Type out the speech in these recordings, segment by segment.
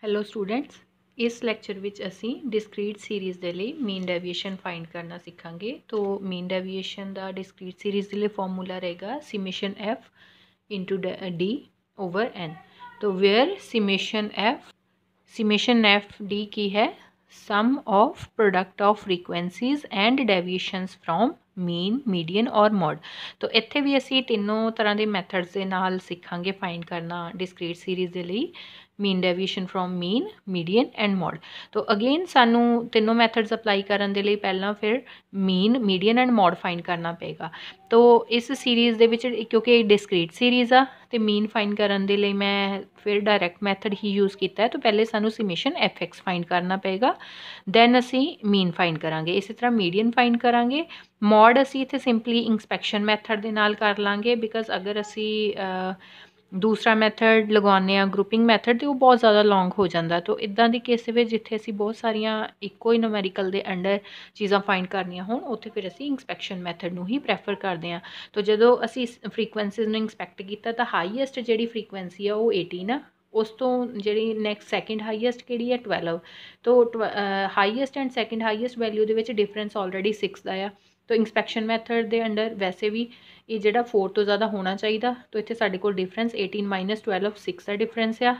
Hello students, इस lecture विच असी discrete series के लिए मीन डेविएशन फाइंड करना सीखांगे। तो मीन डेविएशन का डिस्क्रीट सीरीज़ के लिए फॉर्मूला रहेगा summation f into d over n. तो वेयर सिमेशन एफ डी की है sum of product of frequencies and deviations from mean median और मॉड। तो इत्थे भी असी तीनों तरह के मैथड्स के नाल सीखांगे फाइंड करना डिस्क्रीट सीरीज़ के लिए mean deviation from mean median and mod. तो अगेन सानू तीनों मैथड्स अप्लाई करने के लिए पहला फिर mean median and mod find करना पेगा। तो इस सीरीज़ दे विच क्योंकि डिस्क्रीट सीरीज़ आ तो मीन फाइंड करने के लिए मैं फिर डायरैक्ट मैथड ही यूज़ किया है। तो पहले सानू समेशन एफ एक्स फाइंड करना पेगा, दैन असी मीन फाइंड करांगे। इस तरह मीडियन फाइंड करांगे। मॉड असी इत्थे सिंपली इंस्पैक्शन मैथड दे नाल कर लांगे, बिकॉज अगर असी दूसरा मैथड लगाने ग्रुपिंग मैथड तो वो बहुत ज़्यादा लॉन्ग हो जाता। तो इदा की केस में जिथे असी बहुत सारिया इको ही नूमैरिकल के अंडर चीज़ा फाइंड करनिया हो उत्थे फिर असी इंस्पैक्शन मैथड नूं ही प्रैफर करते हैं। तो जो असी फ्रीकुएंसीज नूं इंस्पैक्ट किया तो हाईएस्ट जी फ्रीकुएंसी है वो 18 आ, उस तो जी नैक्सट सैकेंड हाईएस्ट कि है 12। तो highest and second highest value के डिफरेंस ऑलरेडी 6 का आ। तो इंस्पैक्शन मैथड के अंडर वैसे भी ये जो 4 तो ज़्यादा होना चाहिए। तो इतने साढ़े को डिफरेंस 18 माइनस 12 6 का डिफरेंस आ।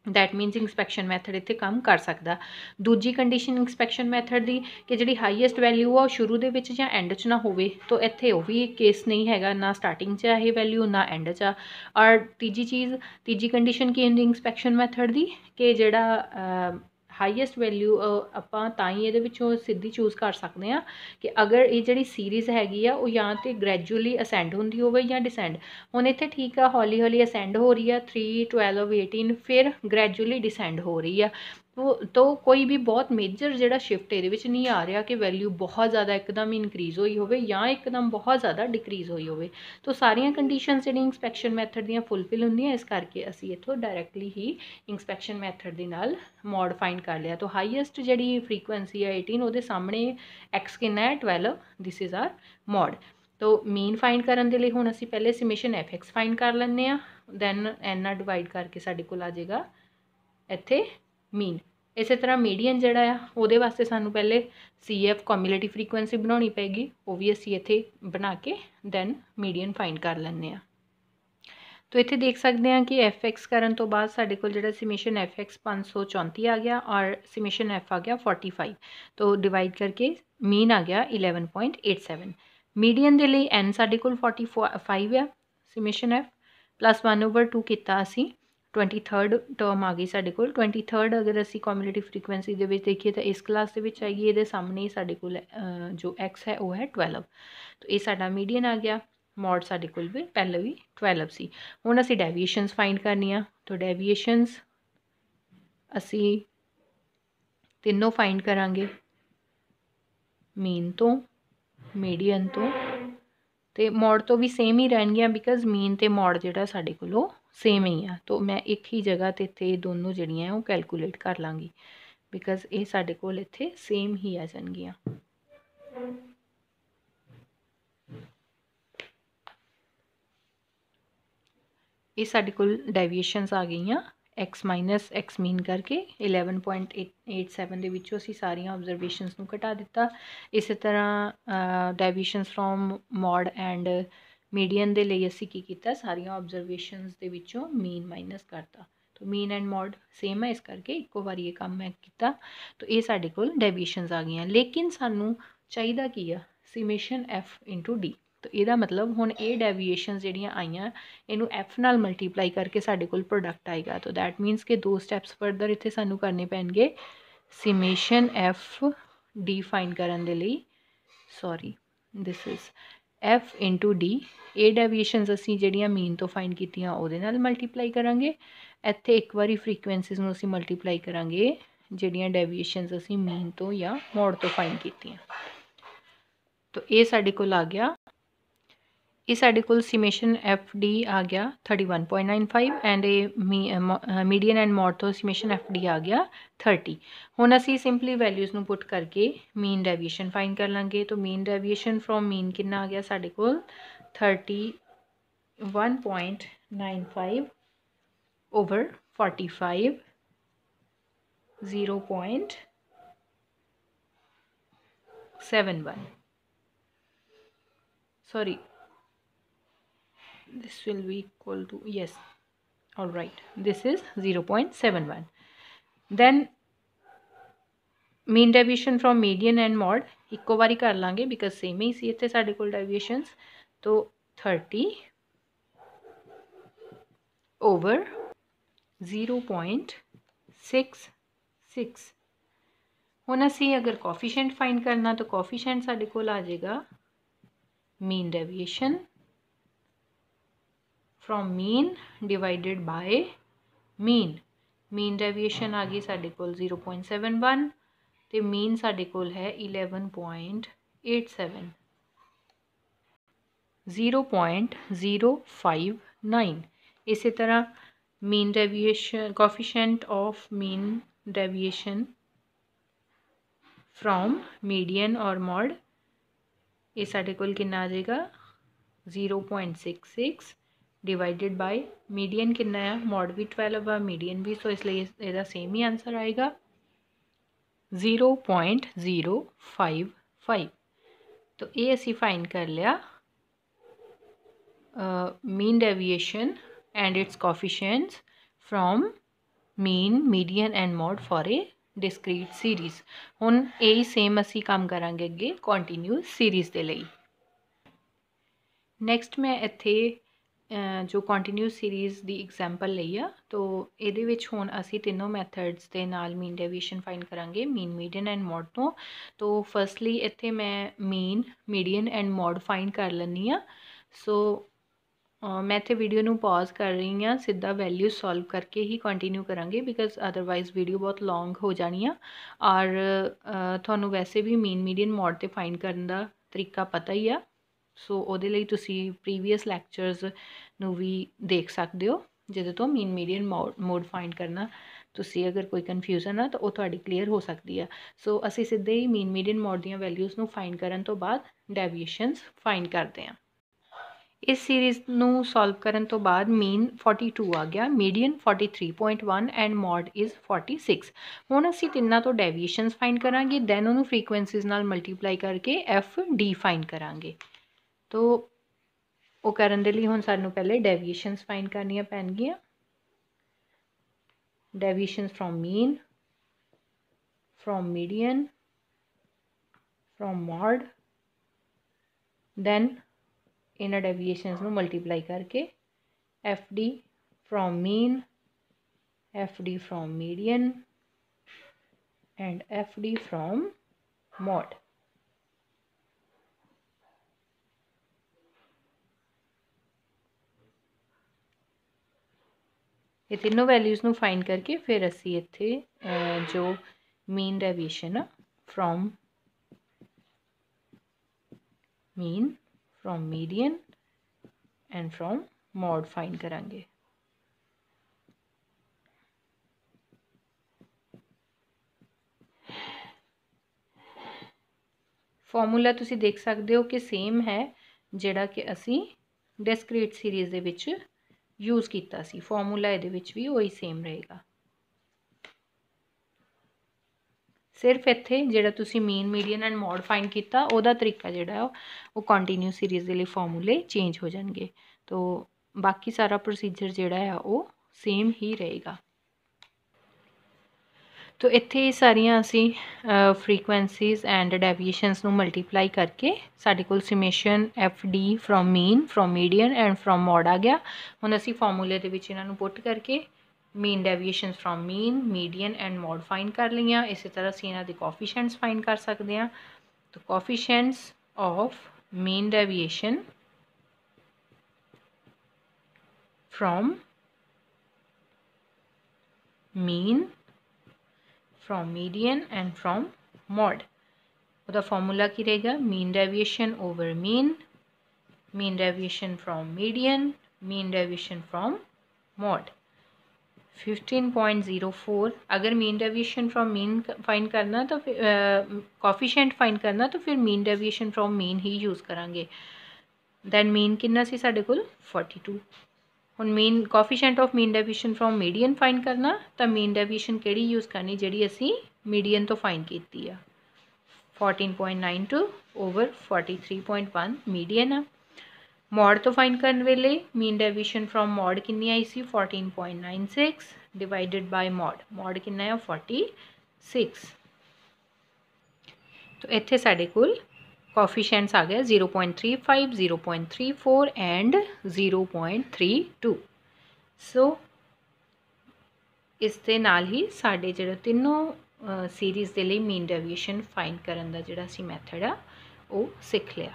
दैट मीनस इंस्पैक्शन मैथड इतने काम कर सकता। दूजी कंडीशन इंस्पैक्शन मैथड की कि जी हाईएस्ट वैल्यू आ शुरू के या एंड च ना हो, तो इतने वो भी केस नहीं है, ना स्टार्टिंग च ये वैल्यू ना एंड च। और तीजी कंडीशन की होंगी इंस्पैक्शन मैथड की कि जोड़ा हाईएस्ट वैल्यू आपां तां ही ये सीधी चूज़ कर सकते हैं कि अगर ये जी सीरीज़ हैगी आ वो या तो ग्रैजुअली असेंड होंगी हो या डिसेंड। हुण इत्थे ठीक है हौली हौली असेंड हो रही है 3 12 18 फिर ग्रैजुअली डिसेंड हो रही है। तो कोई भी बहुत मेजर जोड़ा शिफ्ट ये नहीं आ रहा कि वैल्यू बहुत ज़्यादा एकदम इनक्रीज़ हुई हो या एकदम बहुत ज़्यादा डिक्रीज़ हुई हो। तो सारिया कंडीशन जी इंस्पैक्शन मैथड दियाँ फुलफिल होंदियां, इस करके असी इत्थों डायरैक्टली ही इंस्पैक्शन मैथड के नाल मॉड फाइंड कर लिया। तो हाईएस्ट जी फ्रीकुएंसी है 18 वो सामने एक्स कितना है 12, दिस इज़ आर मॉड। तो मीन फाइंड करने के लिए हुण असी पहले समेशन एफ एक्स फाइंड कर लैंदे आ, दैन एन नाल डिवाइड करके साडे कोल आ जाएगा इत्थे मीन। इस तरह मीडियन जोड़ा आ वो वास्ते सानू पहले सी एफ कॉम्यूलेटिव फ्रीकुएंसी बनानी पेगी, वो भी असी इत्थे बना के दैन मीडियन फाइंड कर लैंदे आ। तो इत्थे देख सकते हैं कि एफ एक्स करन तो बाद साडे कोल जिहड़ा समेशन एफ एक्स 534 आ गया और समेशन एफ आ गया 45। तो डिवाइड करके मीन आ गया 11.87। मीडियन के लिए एन साडे कोल 45 आ, समेशन एफ प्लस 1/2 किया असी 23rd टर्म आ गई साडे कोल। 23rd अगर असी कॉम्यूलेटिव फ्रीकुएंसी के देखिए तो इस क्लास के आएगी, ये सामने ही साडे कोल जो एक्स है वो है 12। तो ये साडा मीडियन आ गया। मॉड साडे कोल भी पहले भी 12 सी। हुण असी डेविएशंस फाइंड करनिया। तो डेविएशंस असी तीनों फाइंड करांगे, मीन तो मीडियन तो मॉड तो भी सेम ही रहनगियां, बिकॉज मीन तो मॉड जिहड़ा साडे कोलों सेम ही आ। तो मैं एक ही जगह ते इत्थे दोनों जिहड़ियां वो कैलकुलेट कर लाँगी, बिकॉज ये साडे कोल इत्थे सेम ही आ जाणगियां। ये साडे कोल डेविएशंस आ गई एक्स माइनस एक्स मीन करके 11.87 दे विचों असी सारिया ऑबजरवेशनस नूं घटा दिता। इस तरह deviations from mode and median दे लई असी की कीता, सारिया ऑबजरवेशनस दे विचों मीन माइनस करता। तो मीन एंड मॉड सेम है, इस करके इक्को बारी ये काम मैं किया। तो ये साडे कोल डेविएशंस आ गई, लेकिन सानू चाहिदा की आ समेशन एफ इंटू डी। तो यदा मतलब हुण ये डेविएशंस जिहड़ियां आईयां इनू एफ नाल मल्टीप्लाई करके साडे कोल प्रोडक्ट आएगा। तो दैट मीनस कि 2 स्टैप्स फर्दर इत्थे सानू करने पैणगे समेशन एफ डी फाइंड करन दे लई, sorry this is F into D. ये डेविएशंस असी जिहड़ियां मीन तो फाइंड कीतियां उहदे नाल मल्टीप्लाई करांगे। इत्थे एक बारी फ्रीकुएंसीज नूं असी मल्टीप्लाई करांगे जिहड़ियां डेविएशंस असी मीन तो या मॉड तो फाइंड कीतियां। तो ये साडे कोल आ गया, ये साडे कोल समेशन एफ डी आ गया 31.95 एंड ये मीडियन एंड मॉड तो समेशन एफ डी आ गया 30। हुण असी सिंपली वैल्यूज़ नूं पुट करके मीन डेविएशन फाइंड कर लांगे। तो मीन डेविएशन फ्रॉम मीन कितना आ गया साडे कोल 31.95 over 45 0.71, sorry, this will be equal to, yes, all right, this is 0.71. then mean deviation from median and mod ਇੱਕੋ ਵਾਰੀ ਕਰ ਲਾਂਗੇ ਬਿਕਾਜ਼ ਸੇਮ ਹੀ ਸੀ ਇੱਥੇ ਸਾਡੇ ਕੋਲ ਡੈਵੀਏਸ਼ਨਸ। तो 30 over 0.66। ਹੁਣ ਅਸੀਂ अगर ਕੋਫੀਸ਼ੀਐਂਟ फाइंड करना तो ਕੋਫੀਸ਼ੀਐਂਟ ਸਾਡੇ ਕੋਲ आ जाएगा mean deviation from mean divided by mean deviation आ गई साढ़े कोल 0.71 ते mean साढ़े कोल है 11.87, 0.059। इसी तरह mean deviation coefficient of mean deviation from median और mod ये साढ़े कोल कितना आ जाएगा 0.66 डिवाइडेड बाय मीडियन कितना है, मॉड भी 12 है मीडियन भी, सो इसलिए इसका सेम ही आंसर आएगा 0.055। तो ये असी फाइंड कर लिया mean deviation and it's coefficients from mean median and mod for a discrete series. हुण यही सेम असी काम करांगे अगे कॉन्टीन्यूअस सीरीज़ के लिए। नैक्सट मैं इत्थे जो कॉन्टीन्यूअस सीरीज़ की एग्जाम्पल लई आ, तो ये हुण असी तीनों मैथड्स के नाल मीन डेविएशन फाइंड करांगे मीन मीडियन एंड मॉड तो। तो फर्स्टली इत्थे मैं mean median and mod find कर लैनी आ। सो मैं इत्थे वीडियो नूं पॉज कर रही हाँ, सीधा वैल्यूज सॉल्व करके ही कंटिन्यू करांगे बिकॉज अदरवाइज़ वीडियो बहुत लॉन्ग हो जानी आ। और तुहानूं वैसे भी मीन मीडियन मॉड ते फाइंड करने का तरीका पता ही आ। सो ਉਹਦੇ ਲਈ ਤੁਸੀਂ ਪ੍ਰੀਵੀਅਸ ਲੈਕਚਰਸ ਨੂੰ ਵੀ ਦੇਖ ਸਕਦੇ ਹੋ ਜਿਹਦੇ ਤੋਂ ਮੀਨ ਮੀਡੀਅਨ ਮੋਡ ਫਾਈਂਡ ਕਰਨਾ ਤੁਸੀਂ ਅਗਰ ਕੋਈ ਕਨਫਿਊਜ਼ਨ ਆ ਤਾਂ ਉਹ ਤੁਹਾਡੀ ਕਲੀਅਰ ਹੋ ਸਕਦੀ ਆ। ਸੋ ਅਸੀਂ ਸਿੱਧੇ ਹੀ ਮੀਨ ਮੀਡੀਅਨ ਮੋਡ ਦੀਆਂ ਵੈਲਿਊਜ਼ ਨੂੰ ਫਾਈਂਡ ਕਰਨ ਤੋਂ ਬਾਅਦ ਡੈਵੀਏਸ਼ਨਸ ਫਾਈਂਡ ਕਰਦੇ ਹਾਂ। इस सीरीज़ ਨੂੰ सॉल्व करन तो बाद मीन 42 आ गया, मीडियन 43.1 एंड मॉड इज़ 46। हुण असीं तिन्नां तो डेविएशनस फाइंड करांगे, दैन उन्होंने फ्रीकुएंसीज़ नाल मल्टीप्लाई करके FD फाइंड करांगे। तो वो करन दे लई हुण सानूं पहले डेविएशनस फाइंड करनियां पैणगियां। Deviations from mean, from median, from mode, then इन्हां डेविएशनस नूं मल्टीप्लाई करके FD from mean, FD from median and FD from mode. ये तीनों वैल्यूज़ नूं फाइंड करके फिर असी इत्थे जो mean deviation from mean, from median and from mod find करांगे। फॉर्मूला तुसी देख सकते हो कि सेम है जिहड़ा कि असी डिस्क्रीट सीरीज़ दे विच यूज़ किया सी। फॉर्मूला ये भी वही सेम रहेगा, सिर्फ इत्थे जिहड़ा तुसी mean median and mod find किया उहदा तरीका जिहड़ा वो कंटिन्यू सीरीज़ के लिए फॉर्मूले चेंज हो जाएंगे। तो बाकी सारा प्रोसीजर जिहड़ा है वो सेम ही रहेगा। तो इत्थे सारियां असी फ्रीकुएंसीज़ एंड डेविएशनस नूं मल्टीप्लाई करके साडे कोल summation FD from mean, from median and from mode आ गया। हुण असी फॉर्मूले दे विच इन्हां नूं पुट करके mean deviations from mean, median and mod find कर लिया। इसी तरह असी इन्हां दे कोफिशिएंट्स फाइंड कर सकते हैं। तो coefficients of mean deviation from mean, from median and from mod, उसका फॉर्मूला की रहेगा mean deviation over mean, mean deviation from median, mean deviation from mod. 15.04 अगर mean deviation from mean find करना तो फिर कोफिशिएंट फाइंड करना तो फिर mean deviation from mean he use करांगे। दैन मीन कितना सी साडे कोल 42। हुण mean coefficient of mean deviation from median find करना, तो मीन डेविएशन किहड़ी यूज़ करनी जिहड़ी असी मीडियन तो फाइंड कीती आ। 14.92 ओवर 43.1 मीडियन आ। मॉड तो फाइंड करने वेले मीन डेविएशन फ्रॉम मॉड कितनी आई सी 14.96 डिवाइडेड बाय मॉड कितना है 46। तो इत्थे साडे कोल कोफिशिएंट्स आ गया 0.35, 0.34 एंड 0.32। सो इस दे नाल ही साडे जिहड़ा तीनों सीरीज़ दे लई मीन डेविएशन फाइंड करन दा जिहड़ा असीं मैथड आ वो सीख लिया।